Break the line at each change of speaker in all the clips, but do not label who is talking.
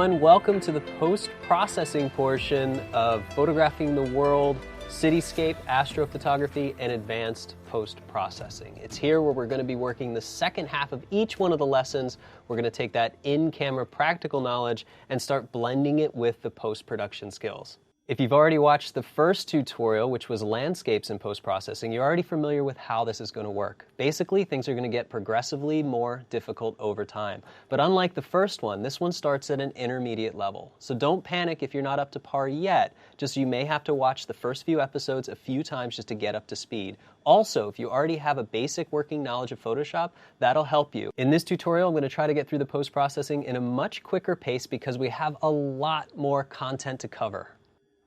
everyone. Welcome to the post-processing portion of Photographing the World, Cityscape, Astrophotography, and Advanced Post-Processing. It's here where we're going to be working the second half of each one of the lessons. We're going to take that in-camera practical knowledge and start blending it with the post-production skills. If you've already watched the first tutorial, which was landscapes and post-processing, you're already familiar with how this is going to work. Basically, things are going to get progressively more difficult over time. But unlike the first one, this one starts at an intermediate level. So don't panic if you're not up to par yet, just you may have to watch the first few episodes a few times just to get up to speed. Also, if you already have a basic working knowledge of Photoshop, that'll help you. In this tutorial, I'm going to try to get through the post-processing in a much quicker pace because we have a lot more content to cover.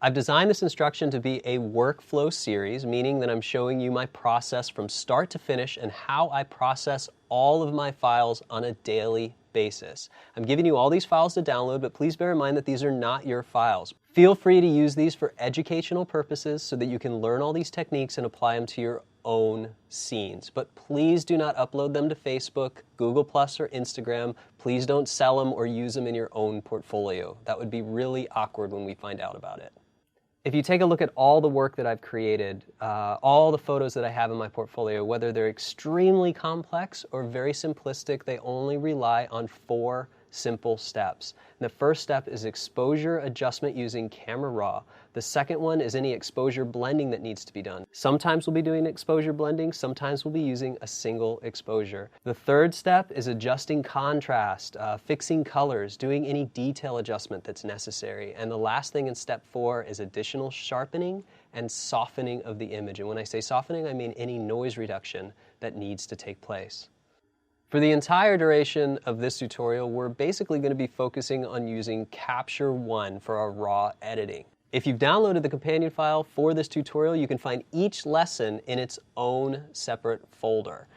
I've designed this instruction to be a workflow series, meaning that I'm showing you my process from start to finish and how I process all of my files on a daily basis. I'm giving you all these files to download, but please bear in mind that these are not your files. Feel free to use these for educational purposes so that you can learn all these techniques and apply them to your own scenes. But please do not upload them to Facebook, Google+, or Instagram. Please don't sell them or use them in your own portfolio. That would be really awkward when we find out about it. If you take a look at all the work that I've created, all the photos that I have in my portfolio, whether they're extremely complex or very simplistic, they only rely on 4 simple steps. And the first step is exposure adjustment using Camera Raw. The second one is any exposure blending that needs to be done. Sometimes we'll be doing exposure blending, sometimes we'll be using a single exposure. The third step is adjusting contrast, fixing colors, doing any detail adjustment that's necessary. And the last thing in step 4 is additional sharpening and softening of the image. And when I say softening, I mean any noise reduction that needs to take place. For the entire duration of this tutorial, we're basically going to be focusing on using Capture One for our raw editing. If you've downloaded the companion file for this tutorial, you can find each lesson in its own separate folder.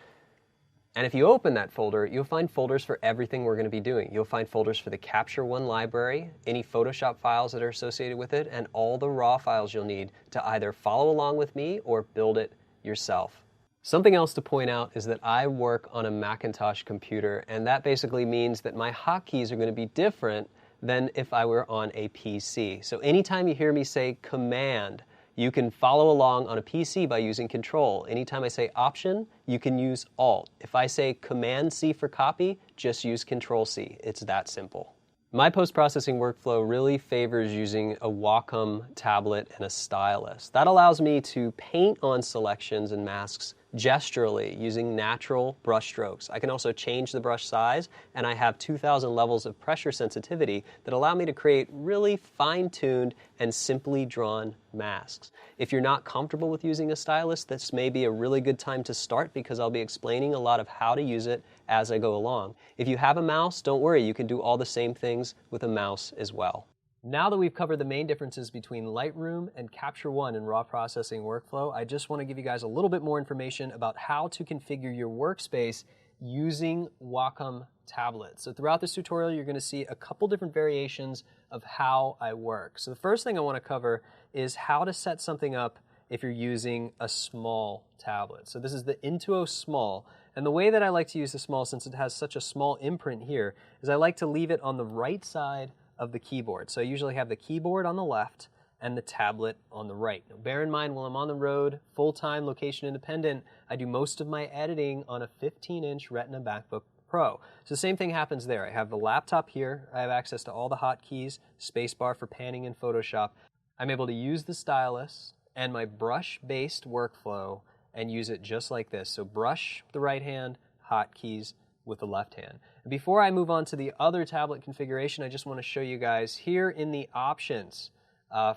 And if you open that folder, you'll find folders for everything we're going to be doing. You'll find folders for the Capture One library, any Photoshop files that are associated with it, and all the raw files you'll need to either follow along with me or build it yourself. Something else to point out is that I work on a Macintosh computer, and that basically means that my hotkeys are going to be different than if I were on a PC. So anytime you hear me say Command, you can follow along on a PC by using Control. Anytime I say Option, you can use Alt. If I say Command-C for copy, just use Control-C. It's that simple. My post-processing workflow really favors using a Wacom tablet and a stylus. That allows me to paint on selections and masks gesturally using natural brush strokes. I can also change the brush size, and I have 2,000 levels of pressure sensitivity that allow me to create really fine-tuned and simply drawn masks. If you're not comfortable with using a stylus, this may be a really good time to start because I'll be explaining a lot of how to use it as I go along. If you have a mouse, don't worry, you can do all the same things with a mouse as well. Now that we've covered the main differences between Lightroom and Capture One in raw processing workflow, I just want to give you guys a little bit more information about how to configure your workspace using Wacom tablets. So throughout this tutorial, you're going to see a couple different variations of how I work. So the first thing I want to cover is how to set something up if you're using a small tablet. So this is the Intuos Small. And the way that I like to use the Small, since it has such a small imprint here, is I like to leave it on the right side of the keyboard. So I usually have the keyboard on the left and the tablet on the right. Now bear in mind, while I'm on the road, full-time, location independent, I do most of my editing on a 15-inch Retina MacBook Pro. So the same thing happens there. I have the laptop here, I have access to all the hotkeys, spacebar for panning in Photoshop. I'm able to use the stylus and my brush-based workflow and use it just like this. So brush with the right hand, hotkeys with the left hand. And before I move on to the other tablet configuration, I just want to show you guys here in the options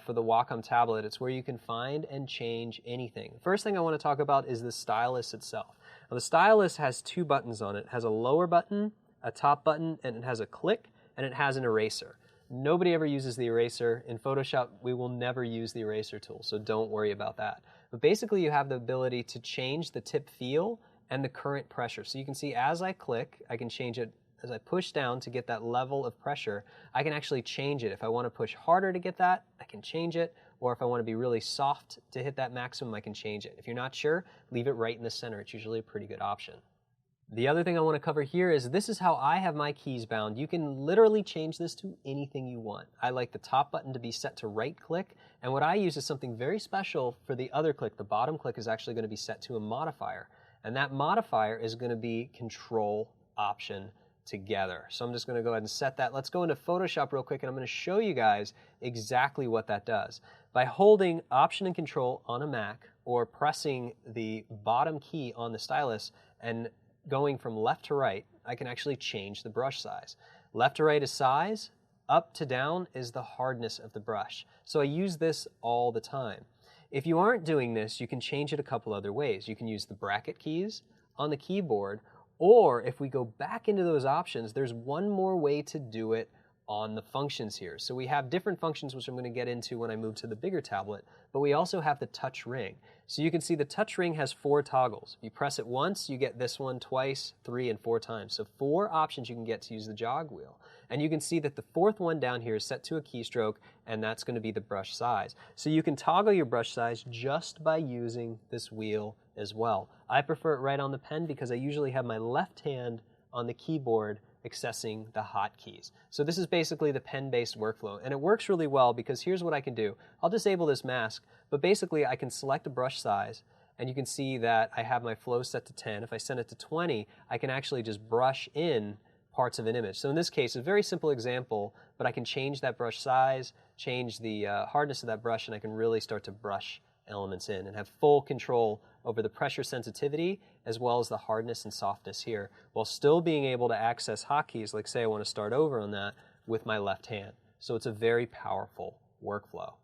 for the Wacom tablet, it's where you can find and change anything. The first thing I want to talk about is the stylus itself. Now the stylus has 2 buttons on it. It has a lower button, a top button, and it has a click, and it has an eraser. Nobody ever uses the eraser. In Photoshop, we will never use the eraser tool, so don't worry about that. But basically, you have the ability to change the tip feel and the current pressure. So you can see as I click, I can change it. As I push down to get that level of pressure, I can actually change it. If I want to push harder to get that, I can change it. Or if I want to be really soft to hit that maximum, I can change it. If you're not sure, leave it right in the center. It's usually a pretty good option. The other thing I want to cover here is this is how I have my keys bound. You can literally change this to anything you want. I like the top button to be set to right click, and what I use is something very special for the other click. The bottom click is actually going to be set to a modifier, and that modifier is going to be Control Option together. So I'm just going to go ahead and set that. Let's go into Photoshop real quick, and I'm going to show you guys exactly what that does. By holding Option and Control on a Mac or pressing the bottom key on the stylus and going from left to right, I can actually change the brush size. Left to right is size, up to down is the hardness of the brush. So I use this all the time. If you aren't doing this, you can change it a couple other ways. You can use the bracket keys on the keyboard, or if we go back into those options, there's one more way to do it on the functions here. So we have different functions, which I'm going to get into when I move to the bigger tablet, but we also have the touch ring. So you can see the touch ring has 4 toggles. If you press it once, you get this one twice, 3, and 4 times. So 4 options you can get to use the jog wheel. And you can see that the 4th one down here is set to a keystroke, and that's going to be the brush size. So you can toggle your brush size just by using this wheel as well. I prefer it right on the pen because I usually have my left hand on the keyboard accessing the hotkeys. So this is basically the pen-based workflow, and it works really well because here's what I can do. I'll disable this mask, but basically I can select a brush size, and you can see that I have my flow set to 10. If I set it to 20, I can actually just brush in parts of an image. So in this case, a very simple example, but I can change that brush size, change the hardness of that brush, and I can really start to brush elements in and have full control over the pressure sensitivity as well as the hardness and softness here, while still being able to access hotkeys, like say I want to start over on that, with my left hand. So it's a very powerful workflow.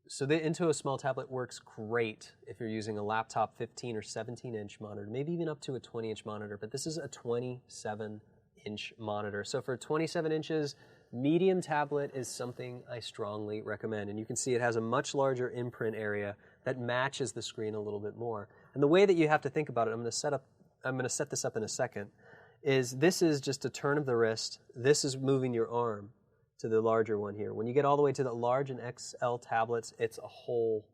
So the Intuos Small Tablet works great if you're using a laptop 15 or 17-inch monitor, maybe even up to a 20-inch monitor, but this is a 27-inch monitor. So for 27 inches, medium tablet is something I strongly recommend. And you can see it has a much larger imprint area that matches the screen a little bit more. And the way that you have to think about it, I'm going to set this up in a second, is this is just a turn of the wrist. This is moving your arm to the larger one here. When you get all the way to the large and XL tablets, it's a whole,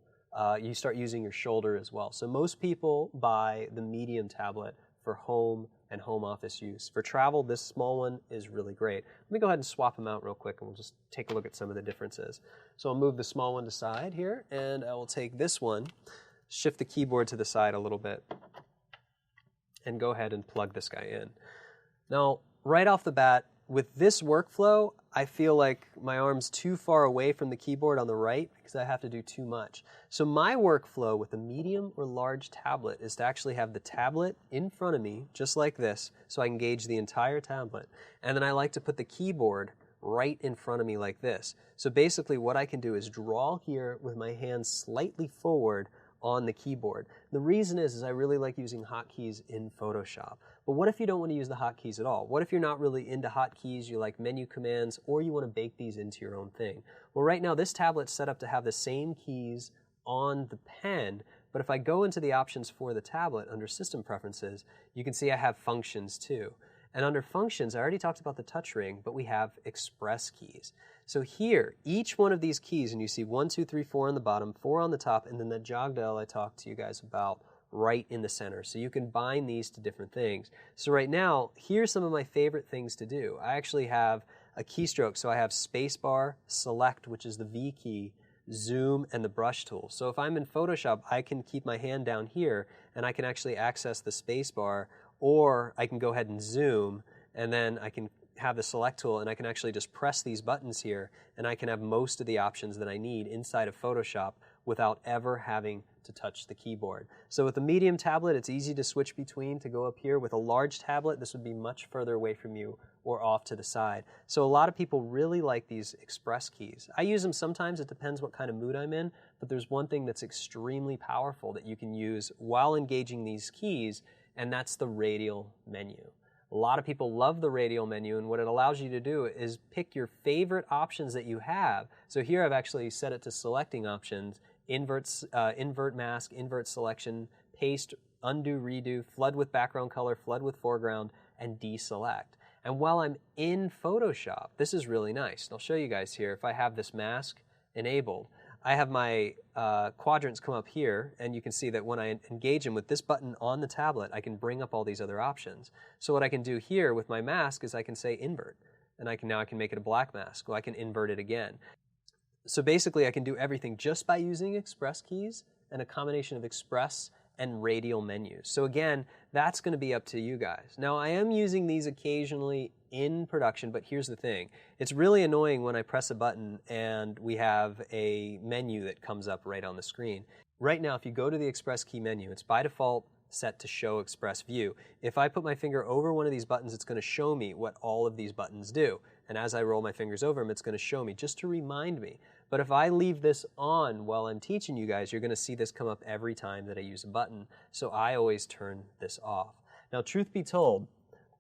you start using your shoulder as well. So most people buy the medium tablet for home and home office use. For travel, this small one is really great. Let me go ahead and swap them out real quick, and we'll just take a look at some of the differences. So I'll move the small one to side here, and I will take this one, shift the keyboard to the side a little bit, and go ahead and plug this guy in. Now, right off the bat, with this workflow, I feel like my arm's too far away from the keyboard on the right because I have to do too much. So my workflow with a medium or large tablet is to actually have the tablet in front of me, just like this, so I can gauge the entire tablet. And then I like to put the keyboard right in front of me like this. So basically what I can do is draw here with my hands slightly forward on the keyboard. The reason is I really like using hotkeys in Photoshop. But what if you don't want to use the hotkeys at all? What if you're not really into hotkeys, you like menu commands, or you want to bake these into your own thing? Well, right now this tablet's set up to have the same keys on the pen, but if I go into the options for the tablet under System Preferences, you can see I have functions too. And under functions, I already talked about the touch ring, but we have express keys. So here, each one of these keys, and you see 1, 2, 3, 4 on the bottom, 4 on the top, and then the jog dial I talked to you guys about right in the center. So you can bind these to different things. So right now, here's some of my favorite things to do. I actually have a keystroke. So I have spacebar, select, which is the V key, zoom, and the brush tool. So if I'm in Photoshop, I can keep my hand down here, and I can actually access the spacebar, or I can go ahead and zoom, and then I can have the select tool, and I can actually just press these buttons here, and I can have most of the options that I need inside of Photoshop without ever having to touch the keyboard. So with a medium tablet, it's easy to switch between to go up here. With a large tablet, this would be much further away from you or off to the side. So a lot of people really like these express keys. I use them sometimes. It depends what kind of mood I'm in, but there's one thing that's extremely powerful that you can use while engaging these keys, and that's the radial menu. A lot of people love the radial menu, and what it allows you to do is pick your favorite options that you have. So here I've actually set it to selecting options, invert mask, invert selection, paste, undo, redo, flood with background color, flood with foreground, and deselect. And while I'm in Photoshop, this is really nice. And I'll show you guys here, if I have this mask enabled, I have my quadrants come up here, and you can see that when I engage them with this button on the tablet, I can bring up all these other options. So what I can do here with my mask is I can say invert, and now I can make it a black mask. Well, I can invert it again. So basically, I can do everything just by using express keys and a combination of express and radial menus. So again, that's going to be up to you guys. Now, I am using these occasionally in production, but here's the thing. It's really annoying when I press a button and we have a menu that comes up right on the screen. Right now, if you go to the express key menu, it's by default set to show express view. If I put my finger over one of these buttons, it's going to show me what all of these buttons do. And as I roll my fingers over them, it's going to show me, just to remind me. But if I leave this on while I'm teaching you guys, you're going to see this come up every time that I use a button. So I always turn this off. Now, truth be told,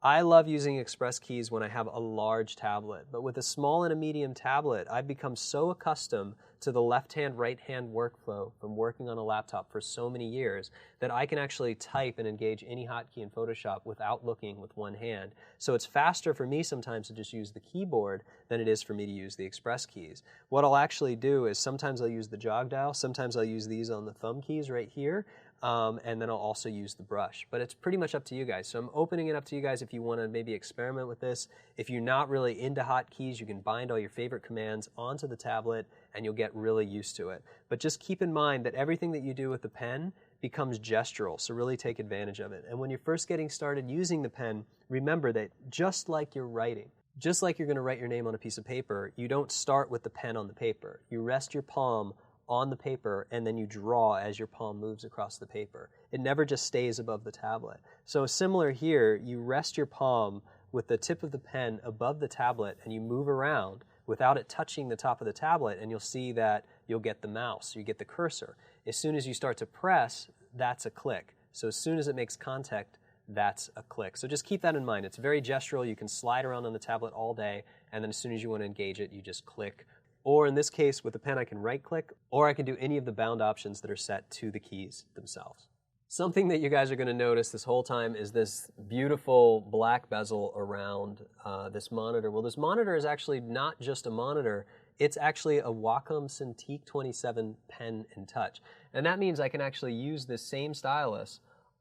I love using express keys when I have a large tablet, but with a small and a medium tablet, I've become so accustomed to the left-hand, right-hand workflow from working on a laptop for so many years that I can actually type and engage any hotkey in Photoshop without looking with one hand. So it's faster for me sometimes to just use the keyboard than it is for me to use the express keys. What I'll actually do is sometimes I'll use the jog dial, sometimes I'll use these on the thumb keys right here, and then I'll also use the brush. But it's pretty much up to you guys. So I'm opening it up to you guys if you want to maybe experiment with this. If you're not really into hotkeys, you can bind all your favorite commands onto the tablet and you'll get really used to it. But just keep in mind that everything that you do with the pen becomes gestural, so really take advantage of it. And when you're first getting started using the pen, remember that just like you're writing, just like you're going to write your name on a piece of paper, you don't start with the pen on the paper. You rest your palm on the paper, and then you draw as your palm moves across the paper. It never just stays above the tablet. So similar here, you rest your palm with the tip of the pen above the tablet, and you move around without it touching the top of the tablet, and you'll see that you'll get the mouse, you get the cursor. As soon as you start to press, that's a click. So as soon as it makes contact, that's a click. So just keep that in mind. It's very gestural. You can slide around on the tablet all day, and then as soon as you want to engage it, you just click. Or in this case, with the pen, I can right-click, or I can do any of the bound options that are set to the keys themselves. Something that you guys are going to notice this whole time is this beautiful black bezel around this monitor. Well, this monitor is actually not just a monitor. It's actually a Wacom Cintiq 27 pen and touch. And that means I can actually use this same stylus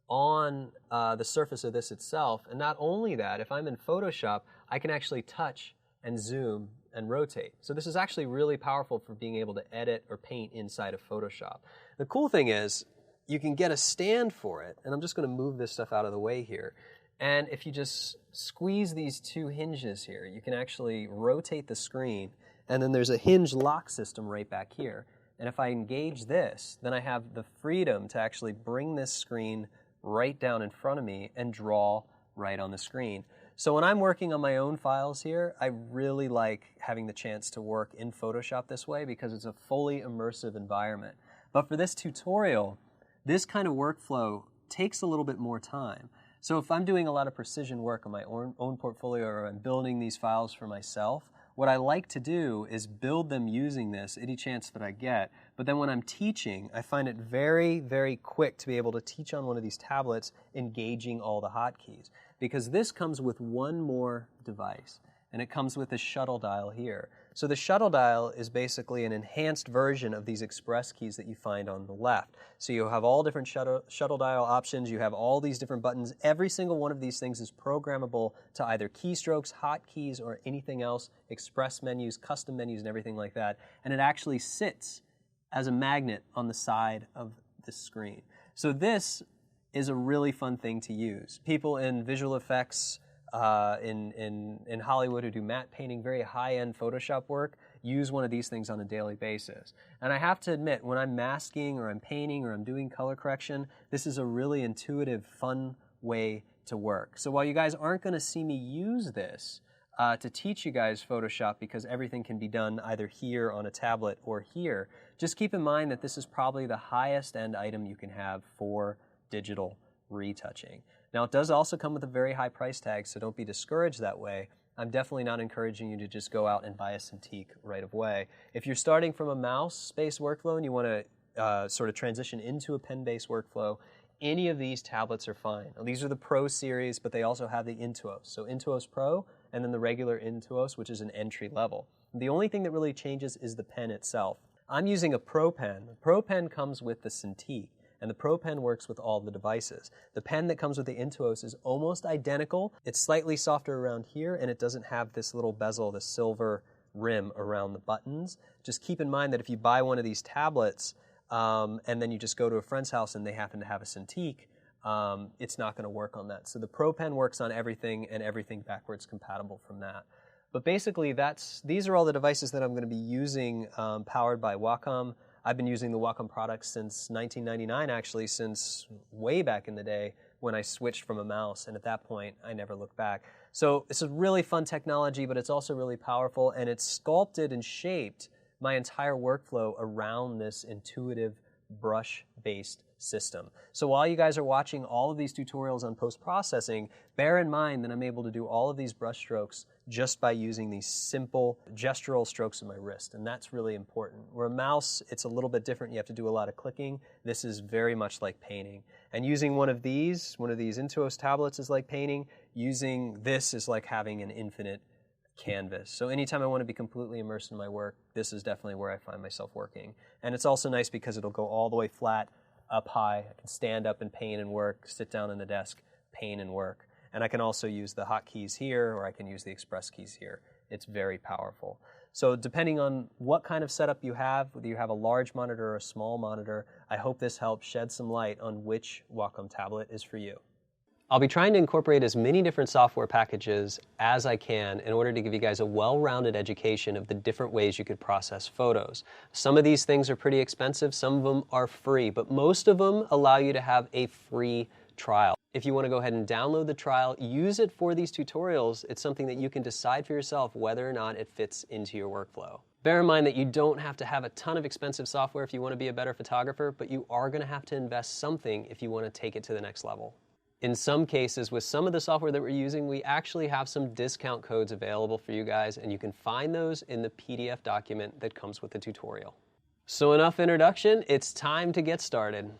on the surface of this itself. And not only that, if I'm in Photoshop, I can actually touch and zoom and rotate. So this is actually really powerful for being able to edit or paint inside of Photoshop. The cool thing is you can get a stand for it, and I'm just going to move this stuff out of the way here. And if you just squeeze these two hinges here, you can actually rotate the screen, and then there's a hinge lock system right back here. And if I engage this, then I have the freedom to actually bring this screen right down in front of me and draw right on the screen. So when I'm working on my own files here, I really like having the chance to work in Photoshop this way because it's a fully immersive environment. But for this tutorial, this kind of workflow takes a little bit more time. So if I'm doing a lot of precision work on my own portfolio or I'm building these files for myself, what I like to do is build them using this any chance that I get. But then when I'm teaching, I find it very, very quick to be able to teach on one of these tablets engaging all the hotkeys. Because this comes with one more device, and it comes with a shuttle dial here. So the shuttle dial is basically an enhanced version of these express keys that you find on the left. So you have all different shuttle dial options, you have all these different buttons. Every single one of these things is programmable to either keystrokes, hotkeys, or anything else, express menus, custom menus, and everything like that. And it actually sits as a magnet on the side of the screen. So this is a really fun thing to use. People in visual effects, in Hollywood who do matte painting, very high-end Photoshop work, use one of these things on a daily basis. And I have to admit, when I'm masking or I'm painting or I'm doing color correction, this is a really intuitive, fun way to work. So while you guys aren't going to see me use this to teach you guys Photoshop because everything can be done either here on a tablet or here, just keep in mind that this is probably the highest end item you can have for digital retouching. Now, it does also come with a very high price tag, so don't be discouraged that way. I'm definitely not encouraging you to just go out and buy a Cintiq right away. If you're starting from a mouse-based workflow and you want to sort of transition into a pen-based workflow, any of these tablets are fine. Now, these are the Pro series, but they also have the Intuos. So Intuos Pro and then the regular Intuos, which is an entry level. The only thing that really changes is the pen itself. I'm using a Pro Pen. The Pro Pen comes with the Cintiq, and the Pro Pen works with all the devices. The pen that comes with the Intuos is almost identical. It's slightly softer around here, and it doesn't have this little bezel, the silver rim around the buttons. Just keep in mind that if you buy one of these tablets, and then you just go to a friend's house and they happen to have a Cintiq, it's not going to work on that. So the Pro Pen works on everything, and everything backwards compatible from that. But basically, these are all the devices that I'm going to be using powered by Wacom. I've been using the Wacom products since 1999, actually, since way back in the day when I switched from a mouse, and at that point, I never looked back. So it's a really fun technology, but it's also really powerful, and it's sculpted and shaped my entire workflow around this intuitive brush-based system. So while you guys are watching all of these tutorials on post-processing, bear in mind that I'm able to do all of these brush strokes just by using these simple gestural strokes of my wrist, and that's really important. Where a mouse, it's a little bit different. You have to do a lot of clicking. This is very much like painting. And using one of these Intuos tablets is like painting. Using this is like having an infinite canvas. So anytime I want to be completely immersed in my work, this is definitely where I find myself working. And it's also nice because it'll go all the way flat, up high. I can stand up and paint and work, sit down in the desk, paint and work. And I can also use the hotkeys here, or I can use the express keys here. It's very powerful. So depending on what kind of setup you have, whether you have a large monitor or a small monitor, I hope this helps shed some light on which Wacom tablet is for you. I'll be trying to incorporate as many different software packages as I can in order to give you guys a well-rounded education of the different ways you could process photos. Some of these things are pretty expensive, some of them are free, but most of them allow you to have a free trial. If you want to go ahead and download the trial, use it for these tutorials, it's something that you can decide for yourself whether or not it fits into your workflow. Bear in mind that you don't have to have a ton of expensive software if you want to be a better photographer, but you are going to have to invest something if you want to take it to the next level. In some cases, with some of the software that we're using, we actually have some discount codes available for you guys, and you can find those in the PDF document that comes with the tutorial. So enough introduction, it's time to get started.